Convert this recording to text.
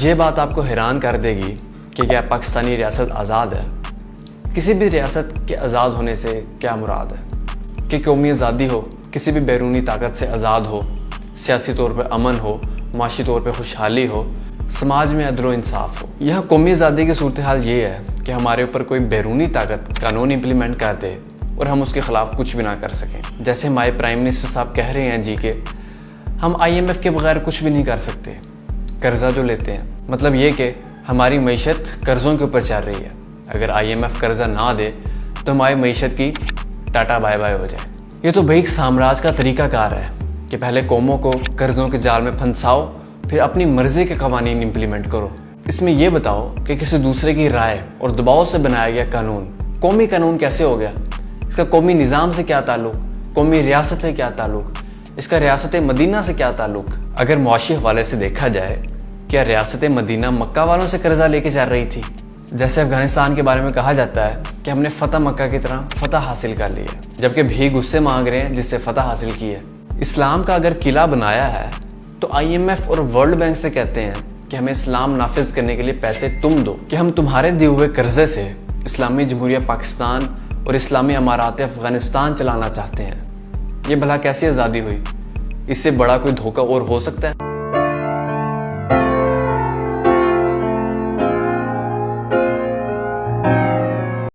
یہ بات آپ کو حیران کر دے گی کہ کیا پاکستانی ریاست آزاد ہے؟ کسی بھی ریاست کے آزاد ہونے سے کیا مراد ہے؟ کہ قومی آزادی ہو، کسی بھی بیرونی طاقت سے آزاد ہو، سیاسی طور پہ امن ہو، معاشی طور پہ خوشحالی ہو، سماج میں عدل و انصاف ہو۔ یہاں قومی آزادی کی صورتحال یہ ہے کہ ہمارے اوپر کوئی بیرونی طاقت قانون امپلیمنٹ کر دے اور ہم اس کے خلاف کچھ بھی نہ کر سکیں۔ جیسے ہمارے پرائم منسٹر صاحب کہہ رہے ہیں کہ ہم IMF کے بغیر کچھ بھی نہیں کر سکتے، قرضہ جو لیتے ہیں، مطلب یہ کہ ہماری معیشت قرضوں کے اوپر چل رہی ہے، اگر IMF قرضہ نہ دے تو ہماری معیشت کی ٹاٹا بائے بائے ہو جائے۔ یہ تو بھائی سامراج کا طریقہ کار ہے کہ پہلے قوموں کو قرضوں کے جال میں پھنساؤ، پھر اپنی مرضی کے قوانین امپلیمنٹ کرو۔ اس میں یہ بتاؤ کہ کسی دوسرے کی رائے اور دباؤ سے بنایا گیا قانون قومی قانون کیسے ہو گیا؟ اس کا قومی نظام سے کیا تعلق؟ قومی ریاست سے کیا تعلق؟ اس کا ریاست مدینہ سے کیا تعلق؟ اگر معاشی حوالے سے دیکھا جائے، کیا ریاست مدینہ مکہ والوں سے قرضہ لے کے چل رہی تھی؟ جیسے افغانستان کے بارے میں کہا جاتا ہے کہ ہم نے فتح مکہ کی طرح فتح حاصل کر لی ہے، جبکہ بھیک اس سے مانگ رہے ہیں جس سے فتح حاصل کی ہے۔ اسلام کا اگر قلعہ بنایا ہے تو IMF اور ورلڈ بینک سے کہتے ہیں کہ ہمیں اسلام نافذ کرنے کے لیے پیسے تم دو، کہ ہم تمہارے دیے ہوئے قرضے سے اسلامی جمہوریہ پاکستان اور اسلامی امارات افغانستان چلانا چاہتے ہیں۔ یہ بھلا کیسی آزادی ہوئی؟ اس سے بڑا کوئی دھوکہ اور ہو سکتا ہے؟